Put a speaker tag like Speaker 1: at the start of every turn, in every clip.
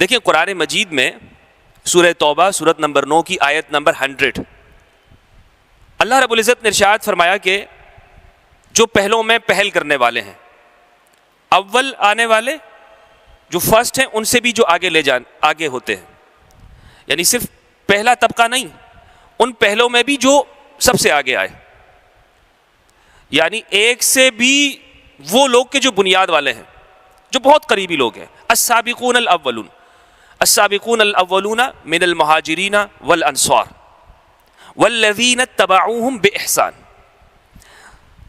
Speaker 1: دیکھیں قرآن مجید میں سورہ توبہ سورت نمبر 9 کی آیت نمبر 100، اللہ رب العزت نے ارشاد فرمایا کہ جو پہلوں میں پہل کرنے والے ہیں، اول آنے والے جو فرسٹ ہیں ان سے بھی جو آگے ہوتے ہیں، یعنی صرف پہلا طبقہ نہیں، ان پہلوں میں بھی جو سب سے آگے آئے، یعنی ایک سے بھی وہ لوگ کے جو بنیاد والے ہیں، جو بہت قریبی لوگ ہیں۔ السابقون الاولون، السابقون الاولون من المہاجرین والانصار والذین اتبعوہم باحسان۔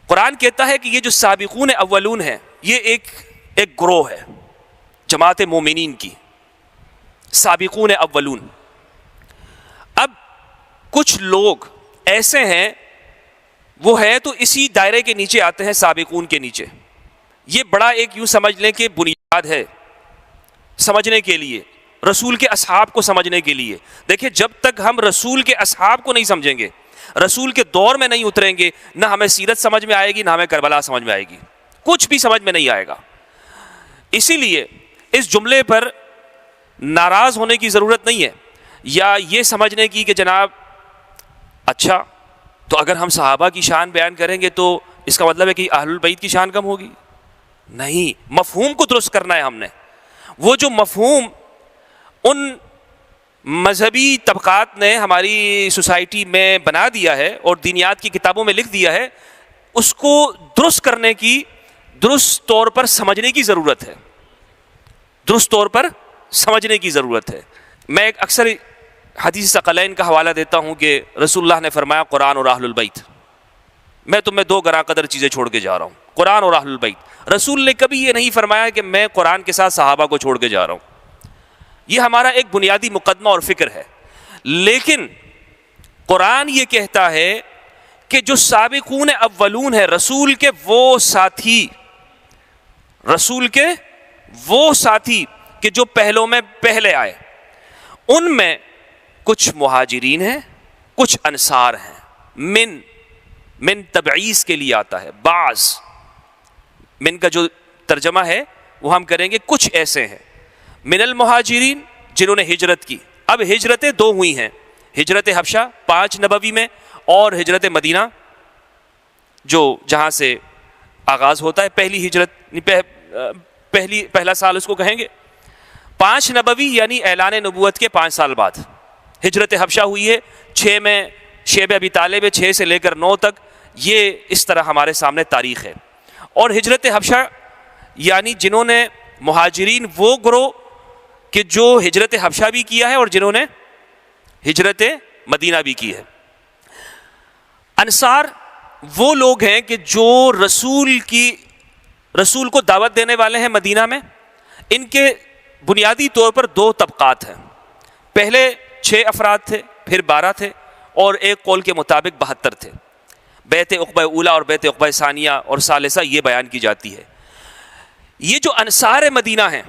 Speaker 1: قرآن کہتا ہے کہ یہ جو سابقون اولون ہیں یہ ایک گروہ ہے جماعت مومنین کی، سابقون اولون۔ اب کچھ لوگ ایسے ہیں وہ ہے تو اسی دائرے کے نیچے آتے ہیں، سابقون کے نیچے۔ یہ بڑا ایک یوں سمجھ لیں کہ بنیاد ہے سمجھنے کے لیے، رسول کے اصحاب کو سمجھنے کے لیے۔ دیکھیں جب تک ہم رسول کے اصحاب کو نہیں سمجھیں گے، رسول کے دور میں نہیں اتریں گے، نہ ہمیں سیرت سمجھ میں آئے گی، نہ ہمیں کربلا سمجھ میں آئے گی، کچھ بھی سمجھ میں نہیں آئے گا۔ اسی لیے اس جملے پر ناراض ہونے کی ضرورت نہیں ہے، یا یہ سمجھنے کی کہ جناب اچھا تو اگر ہم صحابہ کی شان بیان کریں گے تو اس کا مطلب ہے کہ اہل البیت کی شان کم ہوگی۔ نہیں، مفہوم کو درست کرنا ہے ہم نے۔ وہ جو مفہوم ان مذہبی طبقات نے ہماری سوسائٹی میں بنا دیا ہے اور دینیات کی کتابوں میں لکھ دیا ہے، اس کو درست کرنے کی، درست طور پر سمجھنے کی ضرورت ہے، درست طور پر سمجھنے کی ضرورت ہے۔ میں ایک اکثر حدیث ثقلین کا حوالہ دیتا ہوں کہ رسول اللہ نے فرمایا قرآن اور اہل البیت، میں تمہیں دو گراں قدر چیزیں چھوڑ کے جا رہا ہوں، قرآن اور اہل البیت۔ رسول نے کبھی یہ نہیں فرمایا کہ میں قرآن کے ساتھ صحابہ کو چھوڑ کے جا رہا ہوں، یہ ہمارا ایک بنیادی مقدمہ اور فکر ہے۔ لیکن قرآن یہ کہتا ہے کہ جو سابقون اولون ہے، رسول کے وہ ساتھی، رسول کے وہ ساتھی کہ جو پہلوں میں پہلے آئے، ان میں کچھ مہاجرین ہیں، کچھ انصار ہیں۔ من تبعیض کے لیے آتا ہے، بعض، من کا جو ترجمہ ہے وہ ہم کریں گے کچھ ایسے ہیں، من المہاجرین جنہوں نے ہجرت کی۔ اب ہجرتیں دو ہوئی ہیں، ہجرت حبشہ 5 نبوی میں، اور ہجرت مدینہ جو جہاں سے آغاز ہوتا ہے پہلی ہجرت، پہلا سال اس کو کہیں گے۔ 5 نبوی یعنی اعلان نبوت کے 5 سال بعد ہجرت حبشہ ہوئی ہے۔ 6 میں شیب ابی طالب ہے، 6 سے لے کر 9 تک، یہ اس طرح ہمارے سامنے تاریخ ہے۔ اور ہجرت حبشہ یعنی جنہوں نے مہاجرین وہ گروہ کہ جو ہجرت حبشہ بھی کیا ہے اور جنہوں نے ہجرت مدینہ بھی کی ہے۔ انصار وہ لوگ ہیں کہ جو رسول کو دعوت دینے والے ہیں مدینہ میں۔ ان کے بنیادی طور پر 2 طبقات ہیں، پہلے 6 افراد تھے، پھر 12 تھے، اور ایک قول کے مطابق 72 تھے۔ بیعت عقبہ اولا اور بیعت عقبہ ثانیہ اور ثالثہ یہ بیان کی جاتی ہے۔ یہ جو انصار مدینہ ہیں،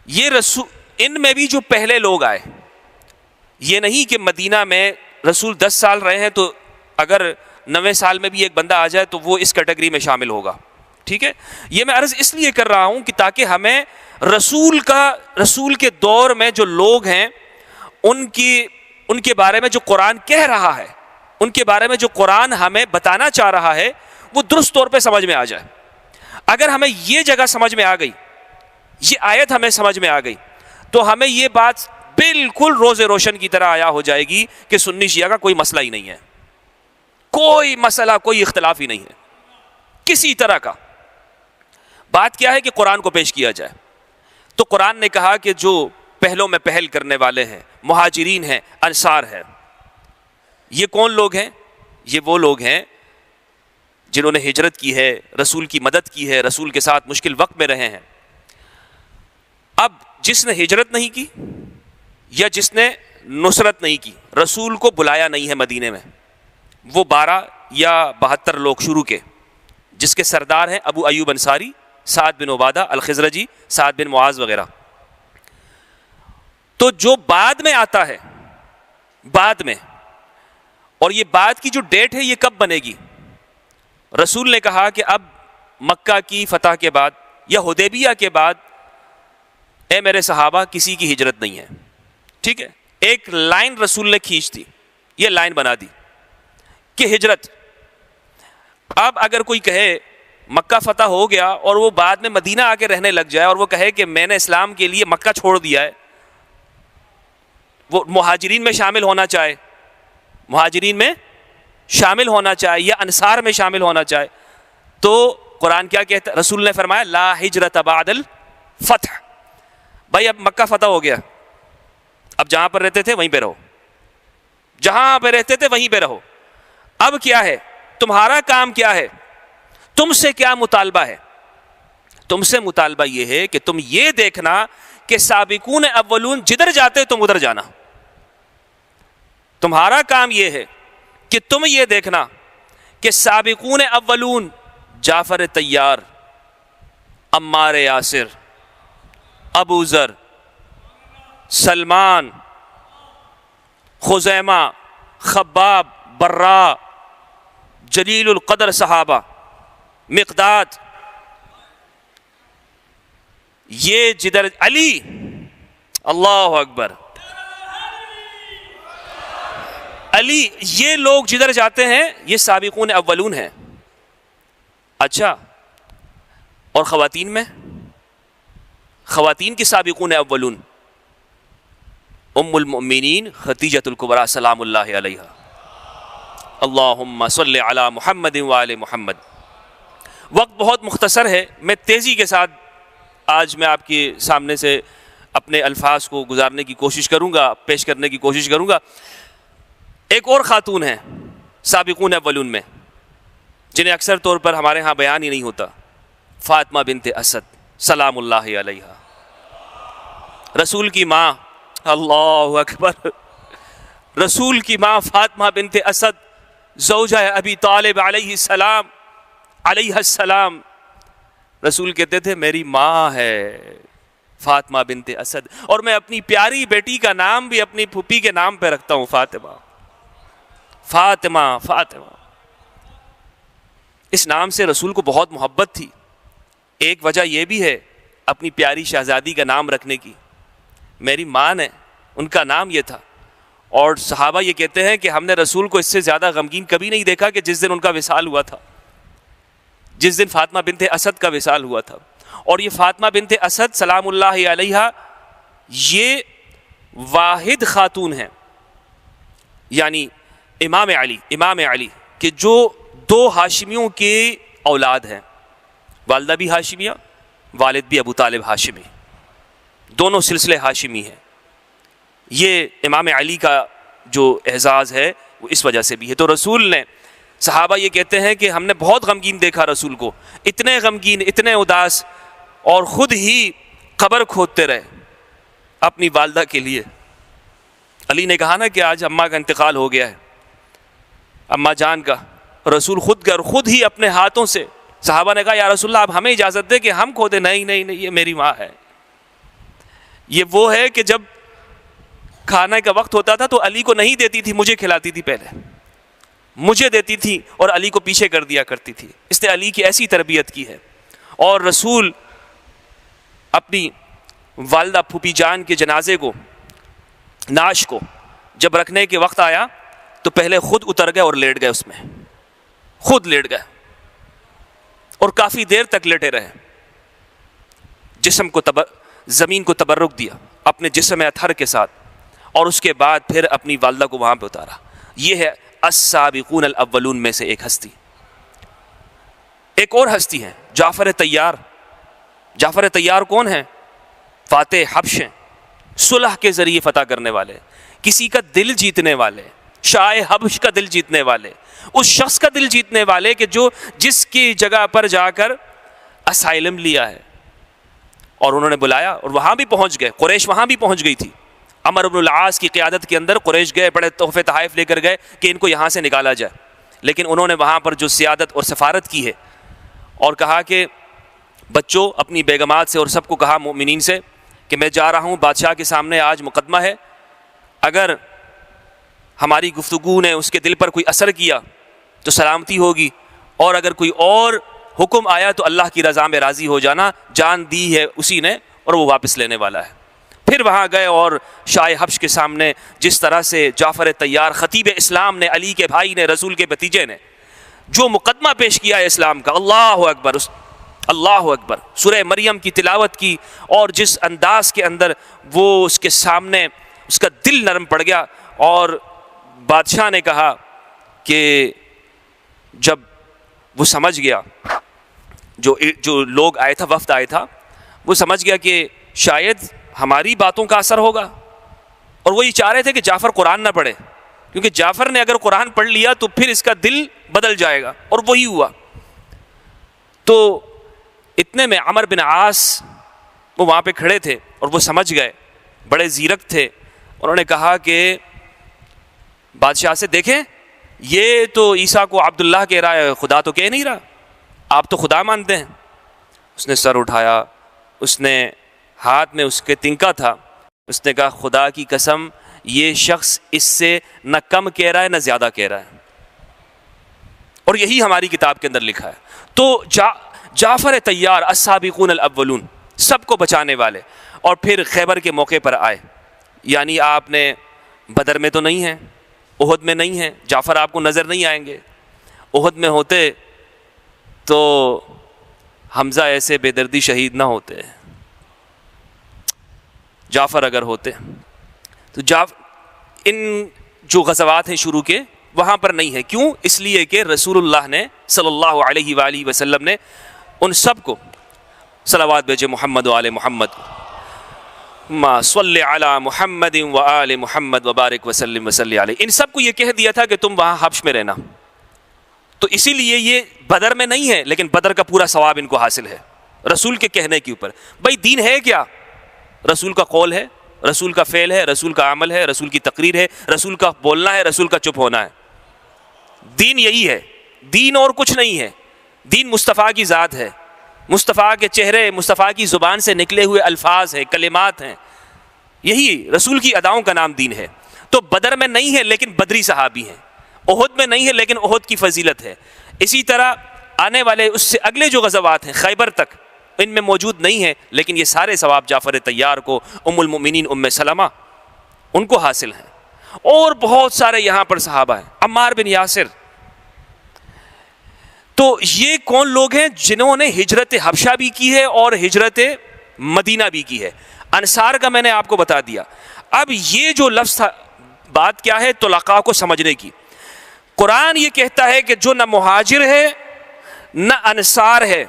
Speaker 1: یہ ان میں بھی جو پہلے لوگ آئے، یہ نہیں کہ مدینہ میں رسول 10 سال رہے ہیں تو اگر 9ویں سال میں بھی ایک بندہ آ جائے تو وہ اس کیٹیگری میں شامل ہوگا، ٹھیک ہے۔ یہ میں عرض اس لیے کر رہا ہوں کہ تاکہ ہمیں رسول کے دور میں جو لوگ ہیں ان کے بارے میں جو قرآن کہہ رہا ہے، ان کے بارے میں جو قرآن ہمیں بتانا چاہ رہا ہے، وہ درست طور پہ سمجھ میں آ جائے۔ اگر ہمیں یہ جگہ سمجھ میں آ گئی، یہ آیت ہمیں سمجھ میں آ گئی، تو ہمیں یہ بات بالکل روز روشن کی طرح آیا ہو جائے گی کہ سنی شیعہ کا کوئی مسئلہ ہی نہیں ہے، کوئی مسئلہ، کوئی اختلاف ہی نہیں ہے کسی طرح کا۔ بات کیا ہے کہ قرآن کو پیش کیا جائے۔ تو قرآن نے کہا کہ جو پہلوں میں پہل کرنے والے ہیں، مہاجرین ہیں، انصار ہیں۔ یہ کون لوگ ہیں؟ یہ وہ لوگ ہیں جنہوں نے ہجرت کی ہے، رسول کی مدد کی ہے، رسول کے ساتھ مشکل وقت میں رہے ہیں۔ اب جس نے ہجرت نہیں کی یا جس نے نصرت نہیں کی، رسول کو بلایا نہیں ہے مدینے میں، وہ 12 یا 72 لوگ شروع کے، جس کے سردار ہیں ابو ایوب انصاری، سعد بن عبادہ الخزرجی، سعد بن معاذ وغیرہ۔ تو جو بعد میں آتا ہے، بعد میں، اور یہ بعد کی جو ڈیٹ ہے یہ کب بنے گی؟ رسول نے کہا کہ اب مکہ کی فتح کے بعد یا حدیبیہ کے بعد اے میرے صحابہ کسی کی ہجرت نہیں ہے. ٹھیک ہے, ایک لائن رسول نے کھینچ دی, یہ لائن بنا دی کہ ہجرت. اب اگر کوئی کہے مکہ فتح ہو گیا اور وہ بعد میں مدینہ آ کے رہنے لگ جائے اور وہ کہے کہ میں نے اسلام کے لیے مکہ چھوڑ دیا ہے, وہ مہاجرین میں شامل ہونا چاہے, مہاجرین میں شامل ہونا چاہے یا انصار میں شامل ہونا چاہے, تو قرآن کیا کہتا ہے؟ رسول نے فرمایا لا ہجرت بعد الفتح. بھائی اب مکہ فتح ہو گیا, اب جہاں پر رہتے تھے وہیں پہ رہو, جہاں پہ رہتے تھے وہیں پہ رہو. اب کیا ہے تمہارا کام, کیا ہے تم سے کیا مطالبہ ہے؟ تم سے مطالبہ یہ ہے کہ تم یہ دیکھنا کہ سابقون اولون جدھر جاتے تم ادھر جانا. تمہارا کام یہ ہے کہ تم یہ دیکھنا کہ سابقون اولون جعفر طیار, عمار یاسر, ابو ذر, سلمان, خزیمہ, خباب, برا, جلیل القدر صحابہ, مقداد, یہ جدھر علی, اللہ اکبر, علی, یہ لوگ جدھر جاتے ہیں یہ سابقون اولون ہیں. اچھا, اور خواتین میں, خواتین کی سابقون اولون ام المؤمنین خدیجۃ الکبریٰ سلام اللہ علیہا. اللہم صلی علی محمد وآل محمد. وقت بہت مختصر ہے, میں تیزی کے ساتھ آج میں آپ کے سامنے سے اپنے الفاظ کو گزارنے کی کوشش کروں گا, پیش کرنے کی کوشش کروں گا. ایک اور خاتون ہیں سابقون اولون میں جنہیں اکثر طور پر ہمارے ہاں بیان ہی نہیں ہوتا, فاطمہ بنت اسد سلام اللہ علیہا. رسول کی ماں, اللہ اکبر, رسول کی ماں فاطمہ بنت اسد زوجہ ابی طالب علیہ السلام, علیہ السلام. رسول کہتے تھے میری ماں ہے فاطمہ بنت اسد, اور میں اپنی پیاری بیٹی کا نام بھی اپنی پھوپھی کے نام پہ رکھتا ہوں, فاطمہ, فاطمہ, فاطمہ. اس نام سے رسول کو بہت محبت تھی. ایک وجہ یہ بھی ہے اپنی پیاری شہزادی کا نام رکھنے کی, میری ماں نے, ان کا نام یہ تھا. اور صحابہ یہ کہتے ہیں کہ ہم نے رسول کو اس سے زیادہ غمگین کبھی نہیں دیکھا کہ جس دن ان کا وصال ہوا تھا, جس دن فاطمہ بنت اسد کا وصال ہوا تھا. اور یہ فاطمہ بنت اسد سلام اللہ علیہا یہ واحد خاتون ہیں, یعنی امام علی کہ جو دو ہاشمیوں کے اولاد ہیں, والدہ بھی ہاشمیہ, والد بھی ابو طالب ہاشمی, دونوں سلسلے ہاشمی ہیں. یہ امام علی کا جو اعزاز ہے وہ اس وجہ سے بھی ہے. تو رسول نے, صحابہ یہ کہتے ہیں کہ ہم نے بہت غمگین دیکھا رسول کو, اتنے غمگین, اتنے اداس, اور خود ہی قبر کھودتے رہے اپنی والدہ کے لیے. علی نے کہا نا کہ آج اماں کا انتقال ہو گیا ہے, اماں جان کا, رسول خود گئے اور خود ہی اپنے ہاتھوں سے. صحابہ نے کہا یا رسول اللہ آپ ہمیں اجازت دے کہ ہم کھودیں. نہیں نہیں نہیں, یہ میری ماں ہے. یہ وہ ہے کہ جب کھانے کا وقت ہوتا تھا تو علی کو نہیں دیتی تھی, مجھے کھلاتی تھی, پہلے مجھے دیتی تھی اور علی کو پیچھے کر دیا کرتی تھی. اس نے علی کی ایسی تربیت کی ہے. اور رسول اپنی والدہ پھوپھی جان کے جنازے کو, نعش کو جب رکھنے کے وقت آیا تو پہلے خود اتر گئے اور لیٹ گئے, اس میں خود لیٹ گئے اور کافی دیر تک لیٹے رہے. جسم کو زمین کو تبرک دیا اپنے جسم اطہر کے ساتھ, اور اس کے بعد پھر اپنی والدہ کو وہاں پہ اتارا. یہ ہے السابقون الاولون میں سے ایک ہستی. ایک اور ہستی ہے جعفر طیار. جعفر طیار کون ہیں؟ فاتح حبش ہیں, صلح کے ذریعے فتح کرنے والے, کسی کا دل جیتنے والے, شاہ حبش کا دل جیتنے والے, اس شخص کا دل جیتنے والے کہ جو جس کی جگہ پر جا کر اسائلم لیا ہے, اور انہوں نے بلایا اور وہاں بھی پہنچ گئے. قریش وہاں بھی پہنچ گئی تھی. عمر بن العاص کی قیادت کے اندر قریش گئے, بڑے تحفے تحائف لے کر گئے کہ ان کو یہاں سے نکالا جائے. لیکن انہوں نے وہاں پر جو سیادت اور سفارت کی ہے, اور کہا کہ بچوں, اپنی بیگمات سے اور سب کو کہا مومنین سے کہ میں جا رہا ہوں بادشاہ کے سامنے, آج مقدمہ ہے, اگر ہماری گفتگو نے اس کے دل پر کوئی اثر کیا تو سلامتی ہوگی, اور اگر کوئی اور حکم آیا تو اللہ کی رضا میں راضی ہو جانا. جان دی ہے اسی نے, اور وہ واپس لینے والا ہے۔ پھر وہاں گئے اور شاہ حبش کے سامنے جس طرح سے جعفر طیار خطیب اسلام نے، علی کے بھائی نے، رسول کے بھتیجے نے جو مقدمہ پیش کیا ہے اسلام کا، اللہ اکبر، اللہ اکبر، سورہ مریم کی تلاوت کی، اور جس انداز کے اندر وہ اس کے سامنے اس کا دل نرم پڑ گیا، اور بادشاہ نے کہا کہ جب وہ سمجھ گیا، جو لوگ آئے تھا، وفد آئے تھا، وہ سمجھ گیا کہ شاید ہماری باتوں کا اثر ہوگا، اور وہ یہ چاہ رہے تھے کہ جعفر قرآن نہ پڑھے، کیونکہ جعفر نے اگر قرآن پڑھ لیا تو پھر اس کا دل بدل جائے گا، اور وہی ہوا۔ تو اتنے میں عمر بن عاص وہ وہاں پہ کھڑے تھے اور وہ سمجھ گئے، بڑے زیرک تھے، انہوں نے کہا کہ بادشاہ سے دیکھیں یہ تو عیسیٰ کو عبداللہ کہہ رہا ہے، خدا تو کہہ نہیں رہا، آپ تو خدا مانتے ہیں۔ اس نے سر اٹھایا، اس نے ہاتھ میں اس کے تنکا تھا، اس نے کہا خدا کی قسم یہ شخص اس سے نہ کم کہہ رہا ہے نہ زیادہ کہہ رہا ہے، اور یہی ہماری کتاب کے اندر لکھا ہے۔ تو جعفر طیار السابقون الاولون، سب کو بچانے والے، اور پھر خیبر کے موقع پر آئے، یعنی آپ نے بدر میں تو نہیں ہیں، احد میں نہیں ہیں، جعفر آپ کو نظر نہیں آئیں گے، احد میں ہوتے تو حمزہ ایسے بے دردی شہید نہ ہوتے، جعفر اگر ہوتے تو ان جو غزوات ہیں شروع کے وہاں پر نہیں ہے۔ کیوں؟ اس لیے کہ رسول اللہ نے صلی اللہ علیہ وآلہ وسلم نے ان سب کو صلوات بھیجے محمد و آل محمد، ما صلی علی محمد و آل محمد وبارک وسلم وصلی علیہ، ان سب کو یہ کہہ دیا تھا کہ تم وہاں حبش میں رہنا۔ تو اسی لیے یہ بدر میں نہیں ہے، لیکن بدر کا پورا ثواب ان کو حاصل ہے رسول کے کہنے کے اوپر۔ بھائی دین ہے کیا؟ رسول کا قول ہے، رسول کا فعل ہے، رسول کا عمل ہے، رسول کی تقریر ہے، رسول کا بولنا ہے، رسول کا چپ ہونا ہے۔ دین یہی ہے، دین اور کچھ نہیں ہے۔ دین مصطفیٰ کی ذات ہے، مصطفیٰ کے چہرے، مصطفیٰ کی زبان سے نکلے ہوئے الفاظ ہیں، کلمات ہیں، یہی رسول کی اداؤں کا نام دین ہے۔ تو بدر میں نہیں ہے لیکن بدری صحابی ہیں، احد میں نہیں ہے لیکن احد کی فضیلت ہے۔ اسی طرح آنے والے اس سے اگلے جو غزوات ہیں خیبر تک ان میں موجود نہیں ہے، لیکن یہ سارے ثواب جعفر طیار کو، ام المؤمنین ام سلمہ ان کو حاصل ہیں، اور بہت سارے یہاں پر صحابہ ہیں، عمار بن یاسر۔ تو یہ کون لوگ ہیں جنہوں نے ہجرت حبشہ بھی کی ہے اور ہجرت مدینہ بھی کی ہے؟ انصار کا میں نے آپ کو بتا دیا۔ اب یہ جو لفظ تھا، بات کیا ہے؟ طلقاء کو سمجھنے کی۔ قرآن یہ کہتا ہے کہ جو نہ مہاجر ہے نہ انصار ہے،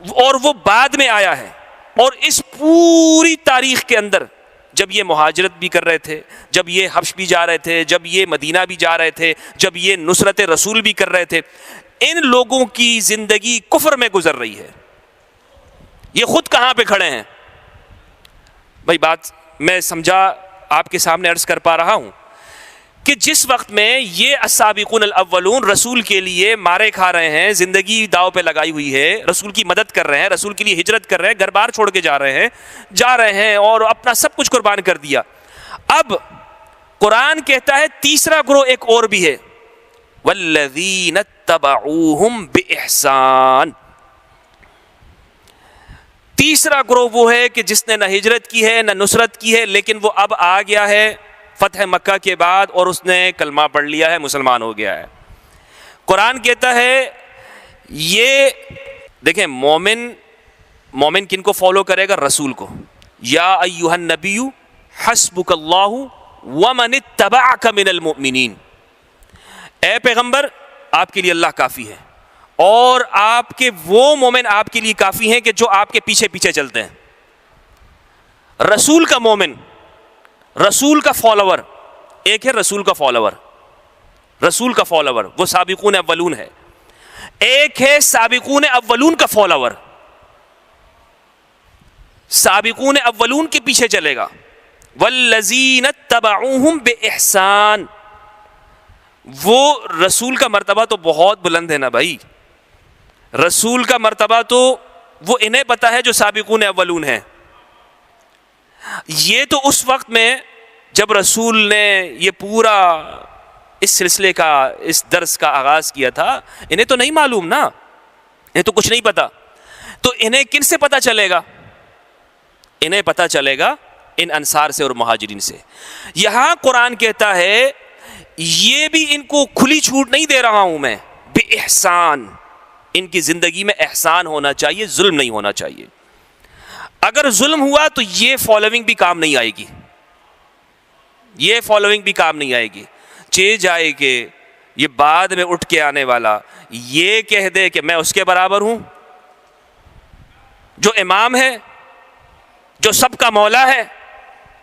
Speaker 1: اور وہ بعد میں آیا ہے، اور اس پوری تاریخ کے اندر جب یہ مہاجرت بھی کر رہے تھے، جب یہ حبش بھی جا رہے تھے، جب یہ مدینہ بھی جا رہے تھے، جب یہ نصرت رسول بھی کر رہے تھے، ان لوگوں کی زندگی کفر میں گزر رہی ہے۔ یہ خود کہاں پہ کھڑے ہیں؟ بھائی بات میں سمجھا آپ کے سامنے عرض کر پا رہا ہوں کہ جس وقت میں یہ السابقون الاولون رسول کے لیے مارے کھا رہے ہیں، زندگی داؤ پہ لگائی ہوئی ہے، رسول کی مدد کر رہے ہیں، رسول کے لیے ہجرت کر رہے ہیں، گھر بار چھوڑ کے جا رہے ہیں اور اپنا سب کچھ قربان کر دیا، اب قرآن کہتا ہے تیسرا گروہ ایک اور بھی ہے، والذین اتبعوہم بإحسان۔ تیسرا گروہ وہ ہے کہ جس نے نہ ہجرت کی ہے نہ نصرت کی ہے، لیکن وہ اب آ گیا ہے فتح مکہ کے بعد اور اس نے کلمہ پڑھ لیا ہے، مسلمان ہو گیا ہے۔ قرآن کہتا ہے یہ دیکھیں مومن کن کو فالو کرے گا؟ رسول کو۔ یا ایھا النبی حسبک اللہ ومن اتبعک من المؤمنین، اے پیغمبر آپ کے لیے اللہ کافی ہے، اور آپ کے وہ مومن آپ کے لیے کافی ہیں کہ جو آپ کے پیچھے پیچھے چلتے ہیں۔ رسول کا مومن، رسول کا فالوور ایک ہے، رسول کا فالوور وہ سابقون اولون ہے، ایک ہے سابقون اولون کا فالوور، سابقون اولون کے پیچھے چلے گا۔ والذین اتبعوہم بإحسان، وہ رسول کا مرتبہ تو بہت بلند ہے نا بھائی، رسول کا مرتبہ تو وہ انہیں پتا ہے جو سابقون اولون ہیں۔ یہ تو اس وقت میں جب رسول نے یہ پورا اس سلسلے کا، اس درس کا آغاز کیا تھا، انہیں تو نہیں معلوم نا، انہیں تو کچھ نہیں پتا، تو انہیں کن سے پتا چلے گا؟ انہیں پتہ چلے گا ان انصار سے اور مہاجرین سے. یہاں قرآن کہتا ہے یہ بھی ان کو کھلی چھوٹ نہیں دے رہا ہوں میں، بے احسان، ان کی زندگی میں احسان ہونا چاہیے، ظلم نہیں ہونا چاہیے. اگر ظلم ہوا تو یہ فالوئنگ بھی کام نہیں آئے گی، یہ فالوئنگ بھی کام نہیں آئے گی. چہ جائے کہ یہ بعد میں اٹھ کے آنے والا یہ کہہ دے کہ میں اس کے برابر ہوں، جو امام ہے، جو سب کا مولا ہے،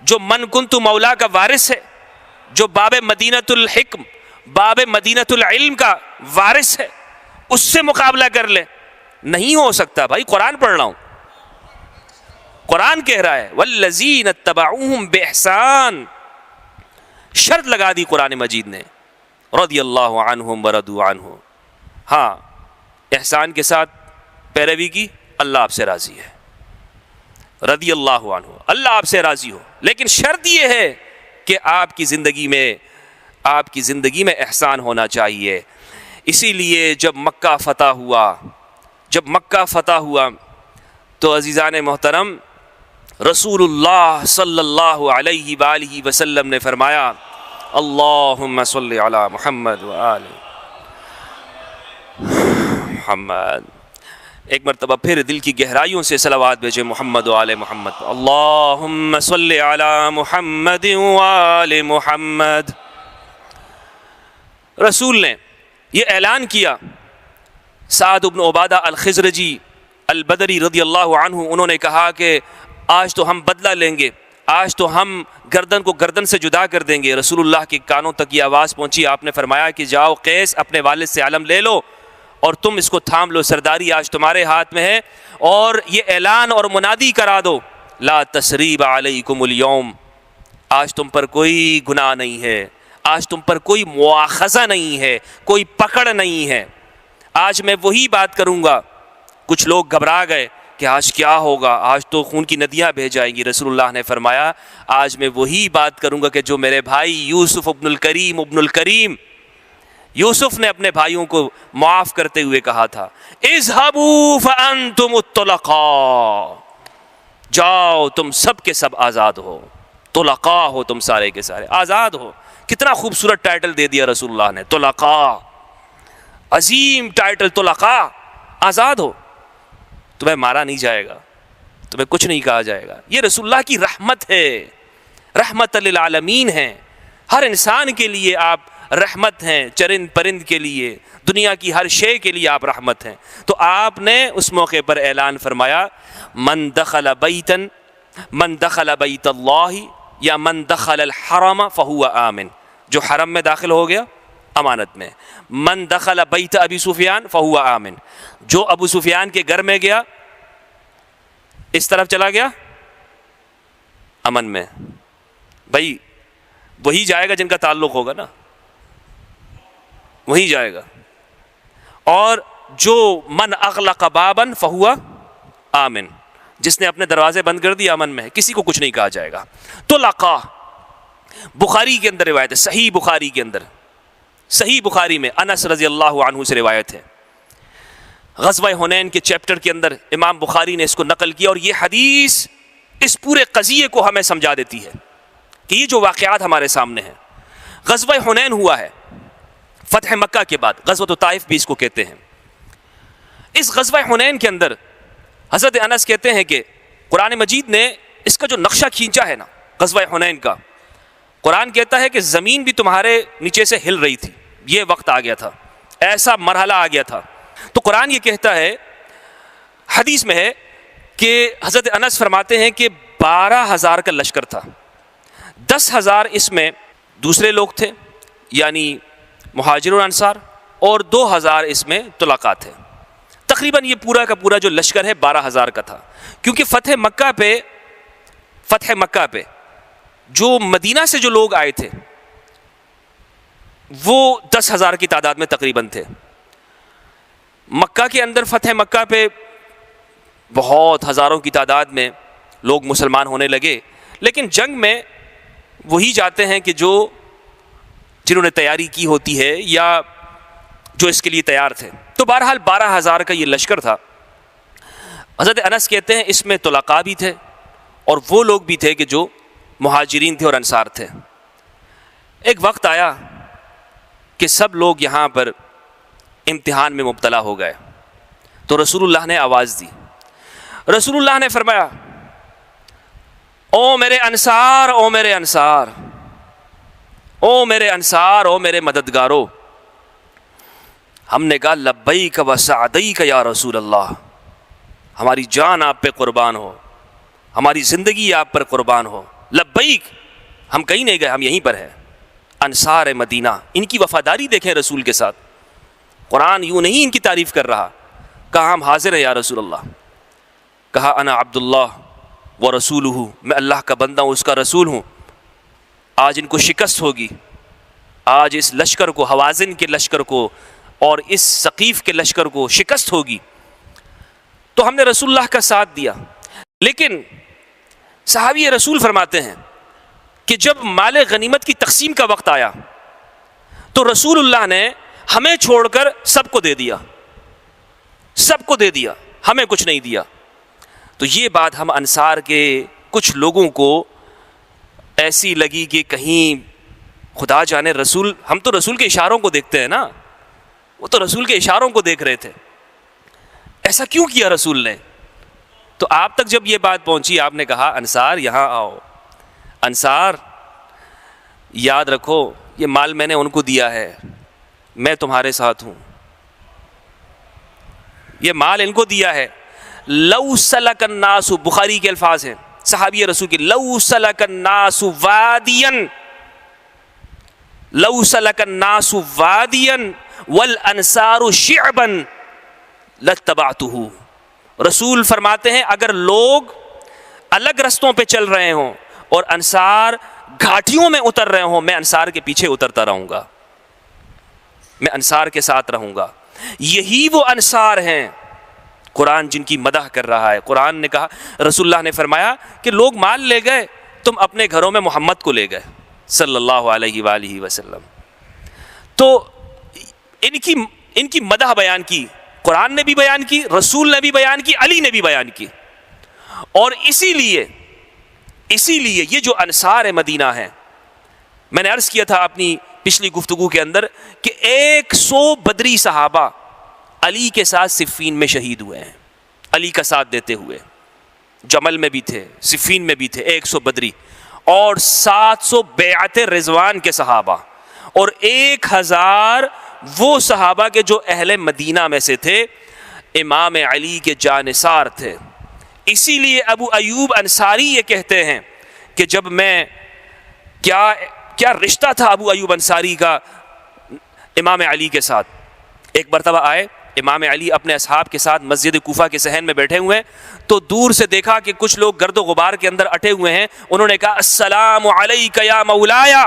Speaker 1: جو من کنت مولا کا وارث ہے، جو باب مدینۃ الحکم، باب مدینۃ العلم کا وارث ہے، اس سے مقابلہ کر لے. نہیں ہو سکتا بھائی. قرآن پڑھ رہا ہوں، قرآن کہہ رہا ہے والذین اتبعوہم بإحسان، شرط لگا دی قرآن مجید نے، رضی اللہ عنہم ورضوا عنہ. ہاں احسان کے ساتھ پیروی کی، اللہ آپ سے راضی ہے، رضی اللہ عنہ، اللہ آپ سے راضی ہو. لیکن شرط یہ ہے کہ آپ کی زندگی میں احسان ہونا چاہیے. اسی لیے جب مکہ فتح ہوا تو عزیزان محترم رسول اللہ صلی اللہ علیہ وآلہ وسلم نے فرمایا اللہم صلی علی محمد وآل محمد. ایک مرتبہ پھر دل کی گہرائیوں سے صلوات بھیجے محمد وآل محمد. اللہم صلی علی محمد وآل محمد. رسول نے یہ اعلان کیا. سعد بن عبادہ الخزرجی البدری رضی اللہ عنہ انہوں نے کہا کہ آج تو ہم بدلہ لیں گے، آج تو ہم گردن کو گردن سے جدا کر دیں گے. رسول اللہ کے کانوں تک یہ آواز پہنچی، آپ نے فرمایا کہ جاؤ قیس اپنے والد سے علم لے لو اور تم اس کو تھام لو، سرداری آج تمہارے ہاتھ میں ہے. اور یہ اعلان اور منادی کرا دو لا تثریب علیکم اليوم، آج تم پر کوئی گناہ نہیں ہے، آج تم پر کوئی مواخذہ نہیں ہے، کوئی پکڑ نہیں ہے. آج میں وہی بات کروں گا. کچھ لوگ گھبرا گئے کہ آج کیا ہوگا، آج تو خون کی ندیاں بہہ جائیں گی. رسول اللہ نے فرمایا آج میں وہی بات کروں گا کہ جو میرے بھائی یوسف ابن الکریم یوسف نے اپنے بھائیوں کو معاف کرتے ہوئے کہا تھا اذهبوا فانتم الطلقاء، جاؤ تم سب کے سب آزاد ہو، طلقاء ہو تم سارے کے سارے، آزاد ہو. کتنا خوبصورت ٹائٹل دے دیا رسول اللہ نے، طلقاء، عظیم ٹائٹل، طلقاء، آزاد ہو. تمہیں مارا نہیں جائے گا، تمہیں کچھ نہیں کہا جائے گا. یہ رسول اللہ کی رحمت ہے، رحمت للعالمین ہے. ہر انسان کے لیے آپ رحمت ہیں، چرند پرند کے لیے، دنیا کی ہر شے کے لیے آپ رحمت ہیں. تو آپ نے اس موقع پر اعلان فرمایا من دخل بیت اللہ یا من دخل الحرم فہو آمن، جو حرم میں داخل ہو گیا امانت میں. من دخل بیت ابی سفیان فہو آمن، جو ابو سفیان کے گھر میں گیا، اس طرف چلا گیا، امن میں. بھائی وہی جائے گا جن کا تعلق ہوگا نا، وہی جائے گا. اور جو من اغلق بابا فہو آمن، جس نے اپنے دروازے بند کر دیے امن میں ہے، کسی کو کچھ نہیں کہا جائے گا. تو لقا بخاری کے اندر روایت ہے، صحیح بخاری کے اندر، صحیح بخاری میں انس رضی اللہ عنہ سے روایت ہے. غزوہ حنین کے چیپٹر کے اندر امام بخاری نے اس کو نقل کیا، اور یہ حدیث اس پورے قضیے کو ہمیں سمجھا دیتی ہے کہ یہ جو واقعات ہمارے سامنے ہیں. غزوہ حنین ہوا ہے فتح مکہ کے بعد، غزوۃ طائف بھی اس کو کہتے ہیں. اس غزوہ حنین کے اندر حضرت انس کہتے ہیں کہ قرآن مجید نے اس کا جو نقشہ کھینچا ہے نا غزوہ حنین کا، قرآن کہتا ہے کہ زمین بھی تمہارے نیچے سے ہل رہی تھی، یہ وقت آ گیا تھا، ایسا مرحلہ آ گیا تھا. تو قرآن یہ کہتا ہے، حدیث میں ہے کہ حضرت انس فرماتے ہیں کہ 12,000 کا لشکر تھا، 10,000 اس میں دوسرے لوگ تھے یعنی مہاجرون انصار، اور 2,000 اس میں طلقاء تھے. تقریباً یہ پورا کا پورا جو لشکر ہے 12,000 کا تھا. کیونکہ فتح مکہ پہ جو مدینہ سے جو لوگ آئے تھے وہ 10,000 کی تعداد میں تقریباً تھے. مکہ کے اندر فتح مکہ پہ بہت ہزاروں کی تعداد میں لوگ مسلمان ہونے لگے، لیکن جنگ میں وہی جاتے ہیں کہ جنہوں نے تیاری کی ہوتی ہے یا جو اس کے لیے تیار تھے. تو بہرحال 12,000 کا یہ لشکر تھا. حضرت انس کہتے ہیں اس میں طلقاء بھی تھے اور وہ لوگ بھی تھے کہ جو مہاجرین تھے اور انصار تھے۔ ایک وقت آیا کہ سب لوگ یہاں پر امتحان میں مبتلا ہو گئے، تو رسول اللہ نے آواز دی۔ رسول اللہ نے فرمایا او میرے انصار، او میرے انصار، او میرے انصار، او میرے مددگارو۔ ہم نے کہا لبیک و سعدیک یا رسول اللہ، ہماری جان آپ پہ قربان ہو، ہماری زندگی آپ پر قربان ہو، لبیک، ہم کہیں نہیں گئے، ہم یہیں پر ہیں۔ انصار مدینہ، ان کی وفاداری دیکھیں رسول کے ساتھ، قرآن یوں نہیں ان کی تعریف کر رہا۔ کہا ہم حاضر ہیں یا رسول اللہ۔ کہا انا عبداللہ و رسولہ، میں اللہ کا بندہ ہوں، اس کا رسول ہوں۔ آج ان کو شکست ہوگی، آج اس لشکر کو، حوازن کے لشکر کو اور اس ثقیف کے لشکر کو شکست ہوگی۔ تو ہم نے رسول اللہ کا ساتھ دیا، لیکن صحابی رسول فرماتے ہیں کہ جب مال غنیمت کی تقسیم کا وقت آیا تو رسول اللہ نے ہمیں چھوڑ کر سب کو دے دیا، سب کو دے دیا، ہمیں کچھ نہیں دیا۔ تو یہ بات ہم انصار کے کچھ لوگوں کو ایسی لگی کہ کہیں خدا جانے رسول، ہم تو رسول کے اشاروں کو دیکھتے ہیں نا، وہ تو رسول کے اشاروں کو دیکھ رہے تھے، ایسا کیوں کیا رسول نے؟ تو آپ تک جب یہ بات پہنچی، آپ نے کہا انصار یہاں آؤ، انصار یاد رکھو یہ مال میں نے ان کو دیا ہے، میں تمہارے ساتھ ہوں، یہ مال ان کو دیا ہے۔ لو سلک الناس، بخاری کے الفاظ ہیں صحابی رسول کے، لو سلک الناس وادیا، لو سلک الناس وادیا والانصار شعبا لاتبعتہ۔ رسول فرماتے ہیں اگر لوگ الگ رستوں پہ چل رہے ہوں اور انصار گھاٹیوں میں اتر رہے ہوں، میں انصار کے پیچھے اترتا رہوں گا، میں انصار کے ساتھ رہوں گا۔ یہی وہ انصار ہیں قرآن جن کی مدح کر رہا ہے۔ قرآن نے کہا، رسول اللہ نے فرمایا کہ لوگ مال لے گئے، تم اپنے گھروں میں محمد کو لے گئے صلی اللہ علیہ وآلہ وسلم۔ تو ان کی مدح بیان کی، قرآن نے بھی بیان کی، رسول نے بھی بیان کی، علی نے بھی بیان کی۔ اور اسی لیے یہ جو انصار مدینہ ہیں، میں نے عرض کیا تھا اپنی پچھلی گفتگو کے اندر کہ 100 بدری صحابہ علی کے ساتھ صفین میں شہید ہوئے ہیں، علی کا ساتھ دیتے ہوئے، جمل میں بھی تھے، صفین میں بھی تھے 100 بدری، اور 700 بیعت رضوان کے صحابہ، اور 1000 وہ صحابہ کے جو اہل مدینہ میں سے تھے، امام علی کے جانثار تھے۔ اسی لیے ابو ایوب انصاری یہ کہتے ہیں کہ جب میں کیا رشتہ تھا ابو ایوب انصاری کا امام علی کے ساتھ۔ ایک مرتبہ آئے امام علی اپنے اصحاب کے ساتھ مسجد کوفہ کے صحن میں بیٹھے ہوئے، تو دور سے دیکھا کہ کچھ لوگ گرد و غبار کے اندر اٹے ہوئے ہیں، انہوں نے کہا السلام علیک یا مولایا،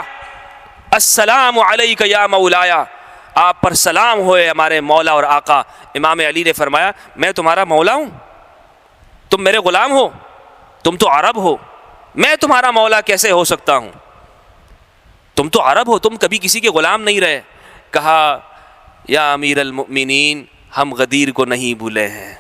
Speaker 1: السلام علیک یا مولایا، آپ پر سلام ہوئے ہمارے مولا اور آقا۔ امام علی نے فرمایا میں تمہارا مولا ہوں، تم میرے غلام ہو، تم تو عرب ہو، میں تمہارا مولا کیسے ہو سکتا ہوں؟ تم تو عرب ہو، تم کبھی کسی کے غلام نہیں رہے۔ کہا یا امیر المؤمنین، ہم غدیر کو نہیں بھولے ہیں،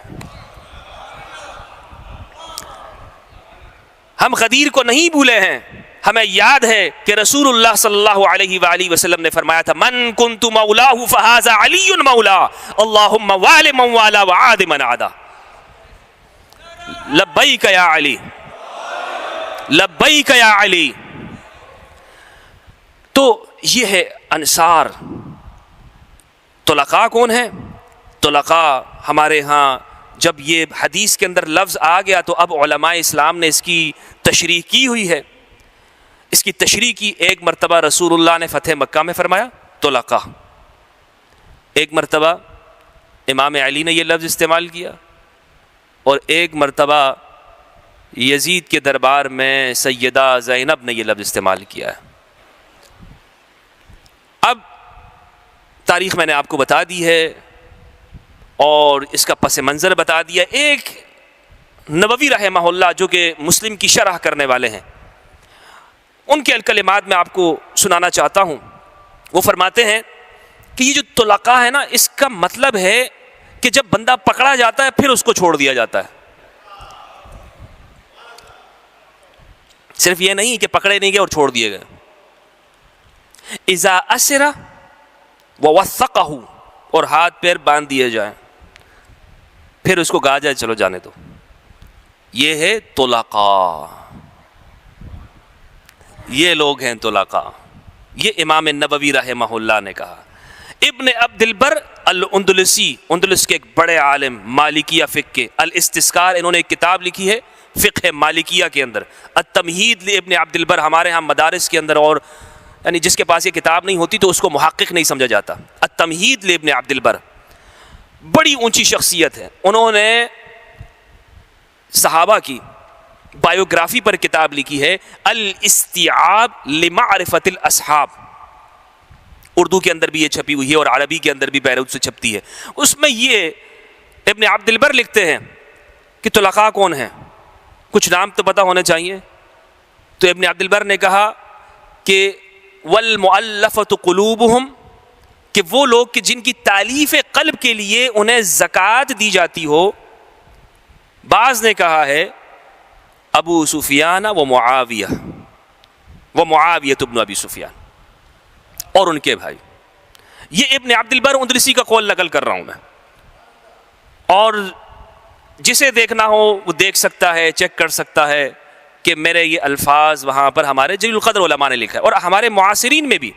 Speaker 1: ہم غدیر کو نہیں بھولے ہیں، ہمیں یاد ہے کہ رسول اللہ صلی اللہ علیہ وآلہ وسلم نے فرمایا تھا من کنت مولاہ فہذا علی مولا، اللہم وال من والا وعاد من عادا۔ لبیک یا علی، لبیک یا علی۔ تو یہ ہے انصار۔ طلقاء کون ہیں؟ طلقاء ہمارے ہاں جب یہ حدیث کے اندر لفظ آ گیا تو اب علماء اسلام نے اس کی تشریح کی ہوئی ہے۔ اس کی تشریح کی، ایک مرتبہ رسول اللہ نے فتح مکہ میں فرمایا طلقاء، ایک مرتبہ امام علی نے یہ لفظ استعمال کیا، اور ایک مرتبہ یزید کے دربار میں سیدہ زینب نے یہ لفظ استعمال کیا ہے۔ اب تاریخ میں نے آپ کو بتا دی ہے اور اس کا پس منظر بتا دیا۔ ایک نووی رحمہ اللہ جو کہ مسلم کی شرح کرنے والے ہیں، ان کے الکلمات میں آپ کو سنانا چاہتا ہوں۔ وہ فرماتے ہیں کہ یہ جو طلقاء ہے نا، اس کا مطلب ہے کہ جب بندہ پکڑا جاتا ہے پھر اس کو چھوڑ دیا جاتا ہے۔ صرف یہ نہیں کہ پکڑے نہیں گئے اور چھوڑ دیے گئے. اذا اسر ووثقہ، اور ہاتھ پیر باندھ دیے جائیں، پھر اس کو کہا جائے چلو جانے دو. یہ ہے طلقاء، یہ لوگ ہیں طلقاء. یہ امام نووی رحمہ اللہ نے کہا. ابن عبد البر الاندلسی، اندلس کے ایک بڑے عالم مالکیہ فقہ کے، الاستذکار، انہوں نے ایک کتاب لکھی ہے فقہ مالکیہ کے اندر، التمہید لابن عبد البر. ہمارے ہاں مدارس کے اندر، اور یعنی جس کے پاس یہ کتاب نہیں ہوتی تو اس کو محقق نہیں سمجھا جاتا. التمہید لابن عبد البر بڑی اونچی شخصیت ہے. انہوں نے صحابہ کی بایوگرافی پر کتاب لکھی ہے، الاستیعاب لمعرفت الاصحاب. اردو کے اندر بھی یہ چھپی ہوئی ہے اور عربی کے اندر بھی بیروت سے چھپتی ہے. اس میں یہ ابن عبد البر لکھتے ہیں کہ طلقاء کون ہیں، کچھ نام تو پتہ ہونے چاہیے. تو ابن عبد البر نے کہا کہ والمؤلفۃ قلوبہم، کہ وہ لوگ کہ جن کی تالیف قلب کے لیے انہیں زکوٰۃ دی جاتی ہو. بعض نے کہا ہے ابو سفیان و معاویہ ابن ابی سفیان اور ان کے بھائی. یہ ابن عبد البر اندلسی کا قول نقل کر رہا ہوں میں، اور جسے دیکھنا ہو وہ دیکھ سکتا ہے، چیک کر سکتا ہے کہ میرے یہ الفاظ وہاں پر ہمارے جلیل القدر علماء نے لکھا ہے. اور ہمارے معاصرین میں بھی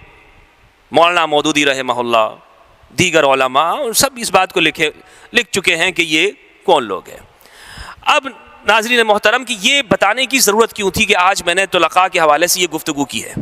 Speaker 1: مولانا مودودی رحمہ اللہ، دیگر علماء سب اس بات کو لکھ چکے ہیں کہ یہ کون لوگ ہیں. اب ناظرین محترم، کہ یہ بتانے کی ضرورت کیوں تھی کہ آج میں نے طلقاء کے حوالے سے یہ گفتگو کی ہے؟